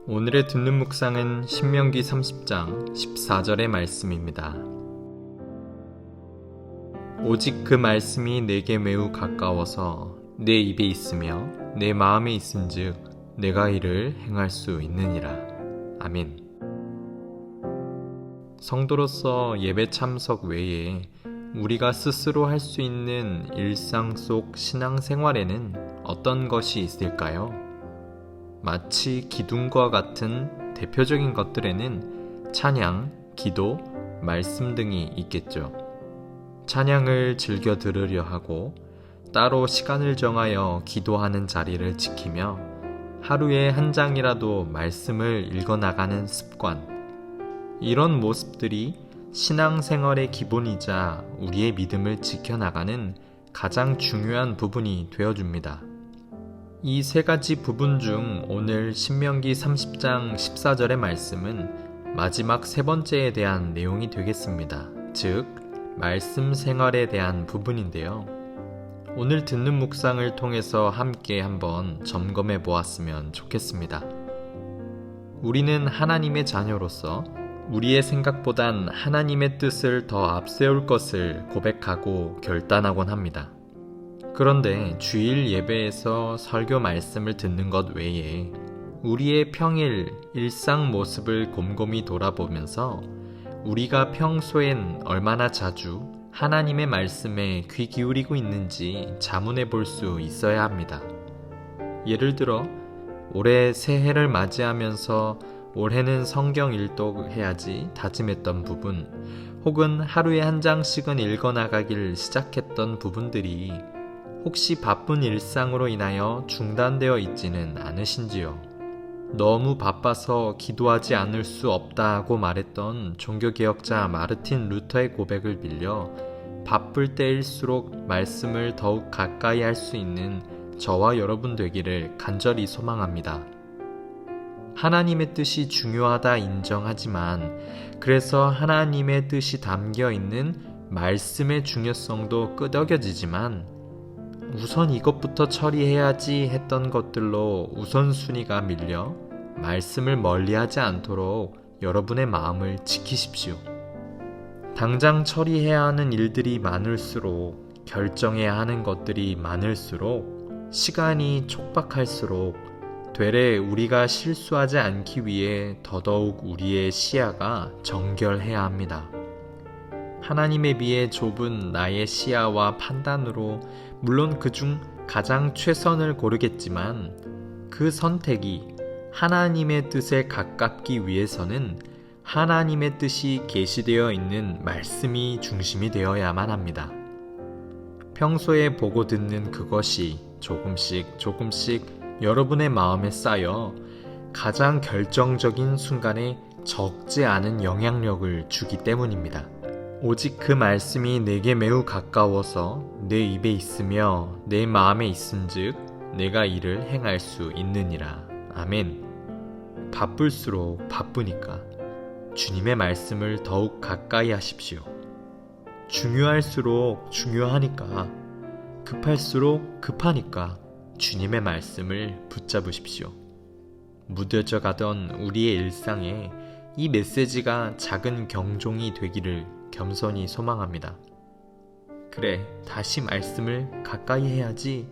오늘의 듣는 묵상은 신명기 30장 14절의 말씀입니다. 오직 그 말씀이 내게 매우 가까워서 내 입에 있으며 내 마음에 있은즉 내가 이를 행할 수 있느니라. 아멘. 성도로서 예배 참석 외에 우리가 스스로 할 수 있는 일상 속 신앙생활에는 어떤 것이 있을까요? 마치 기둥과 같은 대표적인 것들에는 찬양, 기도, 말씀 등이 있겠죠. 찬양을 즐겨 들으려 하고 따로 시간을 정하여 기도하는 자리를 지키며 하루에 한 장이라도 말씀을 읽어나가는 습관. 이런 모습들이 신앙생활의 기본이자 우리의 믿음을 지켜나가는 가장 중요한 부분이 되어줍니다. 이 세 가지 부분 중 오늘 신명기 30장 14절의 말씀은 마지막 세 번째에 대한 내용이 되겠습니다. 즉, 말씀 생활에 대한 부분인데요. 오늘 듣는 묵상을 통해서 함께 한번 점검해 보았으면 좋겠습니다. 우리는 하나님의 자녀로서 우리의 생각보단 하나님의 뜻을 더 앞세울 것을 고백하고 결단하곤 합니다. 그런데 주일 예배에서 설교 말씀을 듣는 것 외에 우리의 평일 일상 모습을 곰곰이 돌아보면서 우리가 평소엔 얼마나 자주 하나님의 말씀에 귀 기울이고 있는지 자문해 볼 수 있어야 합니다. 예를 들어 올해 새해를 맞이하면서 올해는 성경 일독해야지 다짐했던 부분, 혹은 하루에 한 장씩은 읽어나가길 시작했던 부분들이 혹시 바쁜 일상으로 인하여 중단되어 있지는 않으신지요? 너무 바빠서 기도하지 않을 수 없다고 말했던 종교개혁자 마르틴 루터의 고백을 빌려 바쁠 때일수록 말씀을 더욱 가까이 할 수 있는 저와 여러분 되기를 간절히 소망합니다. 하나님의 뜻이 중요하다 인정하지만 그래서 하나님의 뜻이 담겨 있는 말씀의 중요성도 끄덕여지지만 우선 이것부터 처리해야지 했던 것들로 우선순위가 밀려 말씀을 멀리하지 않도록 여러분의 마음을 지키십시오. 당장 처리해야 하는 일들이 많을수록, 결정해야 하는 것들이 많을수록, 시간이 촉박할수록 되레 우리가 실수하지 않기 위해 더더욱 우리의 시야가 정결해야 합니다. 하나님에 비해 좁은 나의 시야와 판단으로 물론 그중 가장 최선을 고르겠지만 그 선택이 하나님의 뜻에 가깝기 위해서는 하나님의 뜻이 계시되어 있는 말씀이 중심이 되어야만 합니다. 평소에 보고 듣는 그것이 조금씩 여러분의 마음에 쌓여 가장 결정적인 순간에 적지 않은 영향력을 주기 때문입니다. 오직 그 말씀이 내게 매우 가까워서 내 입에 있으며 내 마음에 있은즉 내가 이를 행할 수 있느니라. 아멘. 바쁠수록 바쁘니까 주님의 말씀을 더욱 가까이 하십시오. 중요할수록 중요하니까, 급할수록 급하니까 주님의 말씀을 붙잡으십시오. 무뎌져 가던 우리의 일상에 이 메시지가 작은 경종이 되기를 겸손히 소망합니다. 그래, 다시 말씀을 가까이 해야지.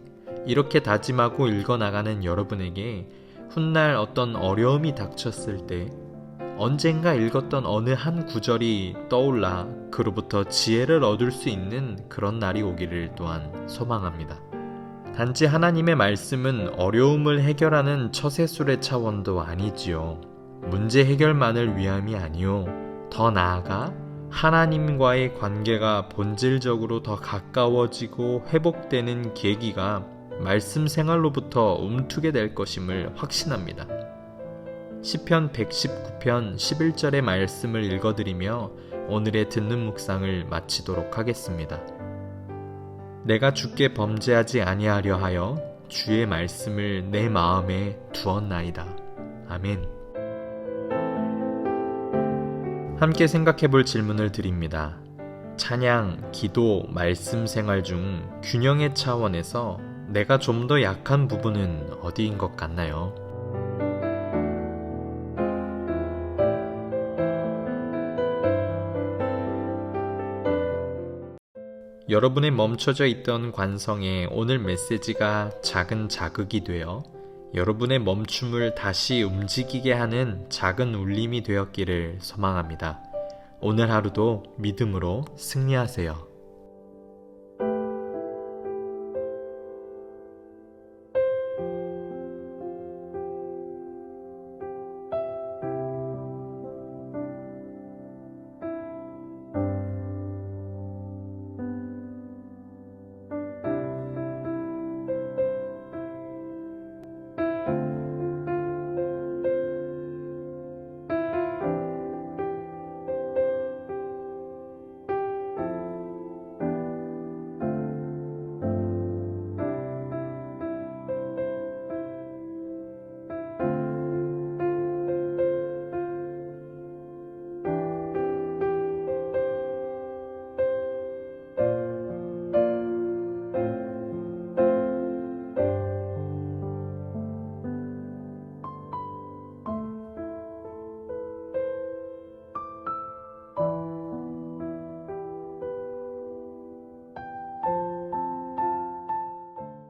이렇게 다짐하고 읽어나가는 여러분에게 훗날 어떤 어려움이 닥쳤을 때 언젠가 읽었던 어느 한 구절이 떠올라 그로부터 지혜를 얻을 수 있는 그런 날이 오기를 또한 소망합니다. 단지 하나님의 말씀은 어려움을 해결하는 처세술의 차원도 아니지요. 문제 해결만을 위함이 아니요, 더 나아가 하나님과의 관계가 본질적으로 더 가까워지고 회복되는 계기가 말씀 생활로부터 움트게 될 것임을 확신합니다. 시편 119편 11절의 말씀을 읽어드리며 오늘의 듣는 묵상을 마치도록 하겠습니다. 내가 주께 범죄하지 아니하려 하여 주의 말씀을 내 마음에 두었나이다. 아멘. 함께 생각해 볼 질문을 드립니다. 찬양, 기도, 말씀 생활 중 균형의 차원에서 내가 좀 더 약한 부분은 어디인 것 같나요? 여러분의 멈춰져 있던 관성에 오늘 메시지가 작은 자극이 되어 여러분의 멈춤을 다시 움직이게 하는 작은 울림이 되었기를 소망합니다. 오늘 하루도 믿음으로 승리하세요.